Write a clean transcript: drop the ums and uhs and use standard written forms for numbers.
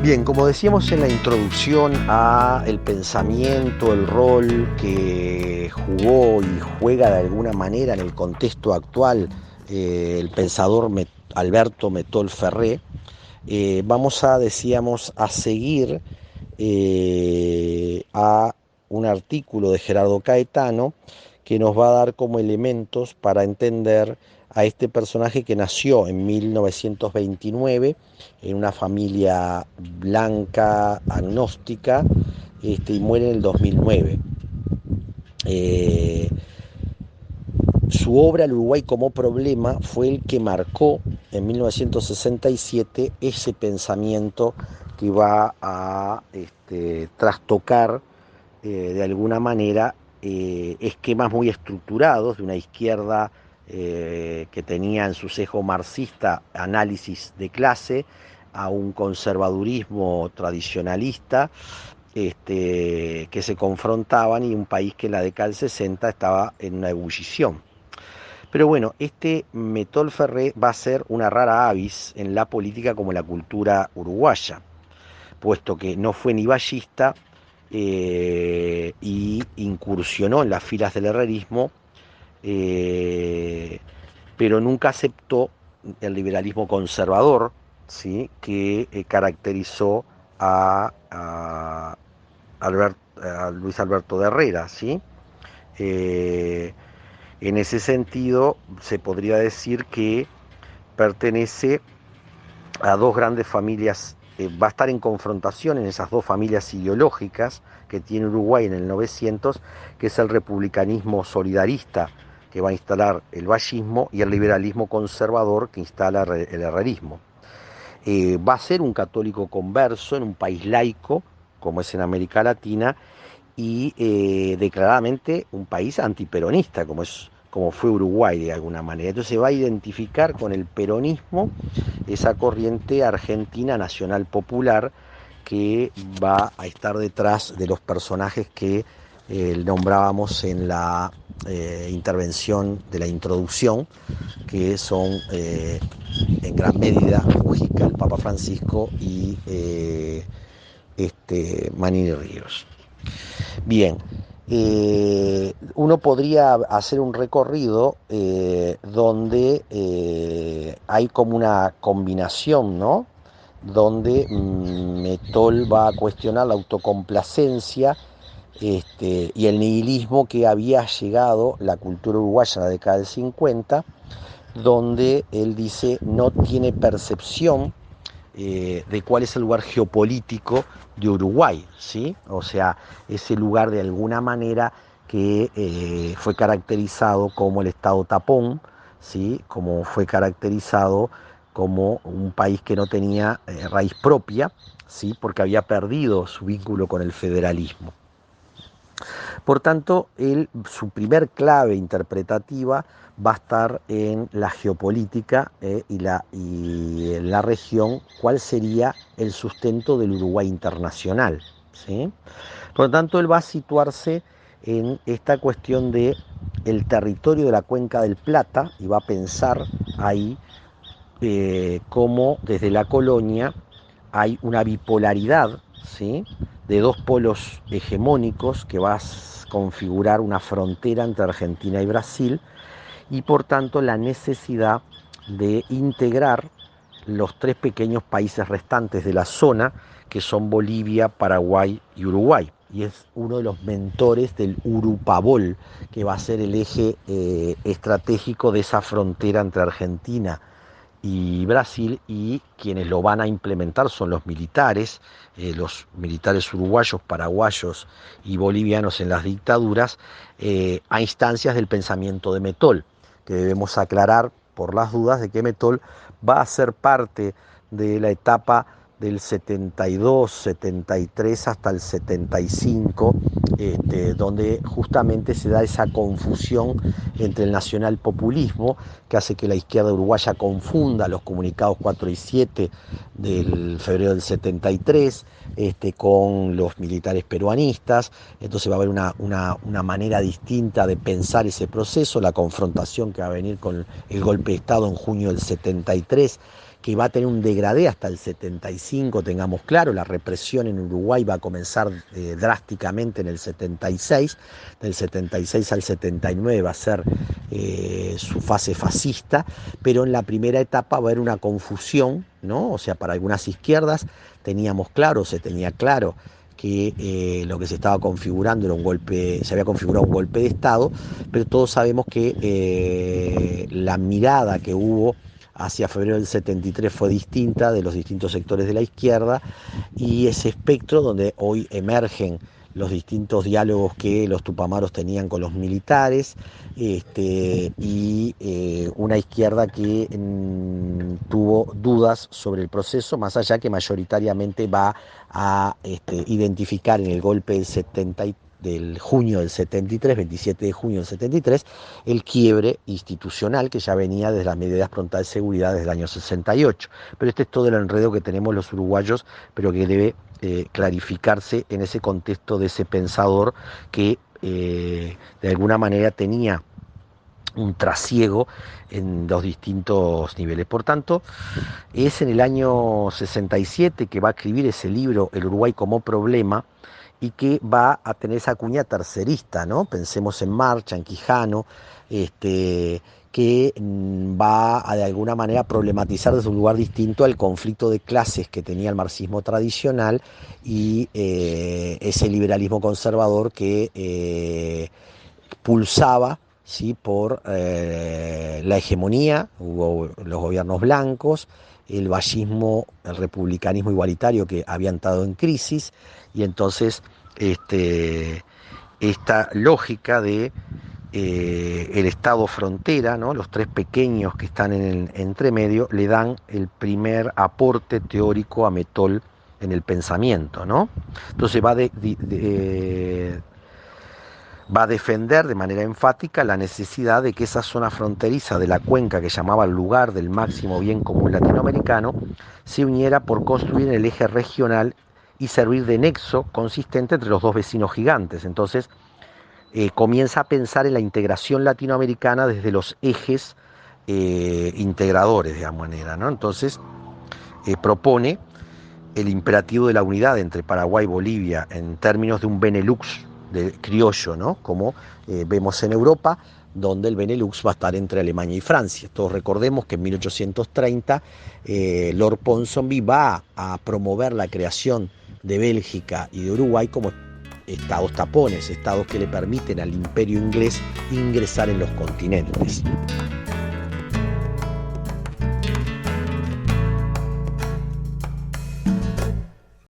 Bien, como decíamos en la introducción a el pensamiento, el rol que jugó y juega de alguna manera en el contexto actual el pensador Alberto Metol Ferré, decíamos, a seguir a un artículo de Gerardo Caetano que nos va a dar como elementos para entender a este personaje que nació en 1929 en una familia blanca, agnóstica, y muere en el 2009. Eh, Su obra El Uruguay como problema fue el que marcó en 1967 ese pensamiento que va a trastocar de alguna manera esquemas muy estructurados de una izquierda que tenía en su cejo marxista análisis de clase, a un conservadurismo tradicionalista que se confrontaban, y un país que en la década del 60 estaba en una ebullición. Pero bueno, este Metol Ferré va a ser una rara avis en la política como en la cultura uruguaya, puesto que no fue ni vallista y incursionó en las filas del herrerismo, eh, pero nunca aceptó el liberalismo conservador, ¿sí?, que caracterizó a Luis Alberto de Herrera, ¿sí? Eh, en ese sentido, se podría decir que pertenece a dos grandes familias, va a estar en confrontación en esas dos familias ideológicas que tiene Uruguay en el 900, que es el republicanismo solidarista, que va a instalar el vallismo, y el liberalismo conservador, que instala el herrerismo. Va a ser un católico converso en un país laico, como es en América Latina, y declaradamente un país antiperonista, como fue Uruguay de alguna manera. Entonces se va a identificar con el peronismo, esa corriente argentina nacional popular que va a estar detrás de los personajes que nombrábamos en la intervención de la introducción, que son en gran medida Mujica, el Papa Francisco, y Manini Ríos. Bien, uno podría hacer un recorrido donde hay como una combinación, ¿no? Donde Metol va a cuestionar la autocomplacencia y el nihilismo que había llegado la cultura uruguaya en la década del 50, donde él dice no tiene percepción de cuál es el lugar geopolítico de Uruguay, ¿sí? O sea, ese lugar de alguna manera que fue caracterizado como el Estado tapón, ¿sí? Como fue caracterizado como un país que no tenía raíz propia, ¿sí? Porque había perdido su vínculo con el federalismo. Por tanto, su primer clave interpretativa va a estar en la geopolítica y en la región, cuál sería el sustento del Uruguay internacional, ¿sí? Por lo tanto, él va a situarse en esta cuestión de el territorio de la Cuenca del Plata, y va a pensar ahí cómo desde la colonia hay una bipolaridad, ¿sí?, de dos polos hegemónicos que va a configurar una frontera entre Argentina y Brasil, y por tanto la necesidad de integrar los tres pequeños países restantes de la zona, que son Bolivia, Paraguay y Uruguay. Y es uno de los mentores del Urupabol, que va a ser el eje estratégico de esa frontera entre Argentina y Brasil, y quienes lo van a implementar son los militares uruguayos, paraguayos y bolivianos en las dictaduras, a instancias del pensamiento de Metol, que debemos aclarar por las dudas de que Metol va a ser parte de la etapa del 72, 73 hasta el 75, donde justamente se da esa confusión entre el nacionalpopulismo, que hace que la izquierda uruguaya confunda los comunicados 4 y 7 del febrero del 73 con los militares peruanistas. Entonces va a haber una manera distinta de pensar ese proceso, la confrontación que va a venir con el golpe de Estado en junio del 73, que va a tener un degradé hasta el 75, tengamos claro. La represión en Uruguay va a comenzar drásticamente en el 76, del 76 al 79 va a ser su fase fascista, pero en la primera etapa va a haber una confusión, ¿no? O sea, para algunas izquierdas se tenía claro que lo que se estaba configurando era un golpe, se había configurado un golpe de Estado, pero todos sabemos que la mirada que hubo hacia febrero del 73 fue distinta de los distintos sectores de la izquierda, y ese espectro donde hoy emergen los distintos diálogos que los tupamaros tenían con los militares, y una izquierda que tuvo dudas sobre el proceso, más allá que mayoritariamente va a identificar en el golpe del junio del 73, 27 de junio del 73, el quiebre institucional que ya venía desde las medidas prontas de seguridad desde el año 68. Pero este es todo el enredo que tenemos los uruguayos, pero que debe clarificarse en ese contexto de ese pensador que de alguna manera tenía un trasiego en los distintos niveles. Por tanto, es en el año 67 que va a escribir ese libro, El Uruguay como problema, y que va a tener esa cuña tercerista, ¿no? Pensemos en Marcha, en Quijano, que va a de alguna manera problematizar desde un lugar distinto al conflicto de clases que tenía el marxismo tradicional y ese liberalismo conservador que pulsaba, ¿sí?, por la hegemonía, hubo los gobiernos blancos, el vallismo, el republicanismo igualitario que había entrado en crisis, y entonces esta lógica de el Estado frontera, ¿no?, los tres pequeños que están en el entremedio, le dan el primer aporte teórico a Mettol en el pensamiento, ¿no? Entonces va a defender de manera enfática la necesidad de que esa zona fronteriza de la cuenca, que llamaba el lugar del máximo bien común latinoamericano, se uniera por construir en el eje regional y servir de nexo consistente entre los dos vecinos gigantes. Entonces comienza a pensar en la integración latinoamericana desde los ejes integradores, de alguna manera, ¿no? Entonces propone el imperativo de la unidad entre Paraguay y Bolivia en términos de un Benelux de criollo, ¿no?, como vemos en Europa, donde el Benelux va a estar entre Alemania y Francia. Todos recordemos que en 1830 Lord Ponsonby va a promover la creación de Bélgica y de Uruguay como estados tapones, estados que le permiten al imperio inglés ingresar en los continentes.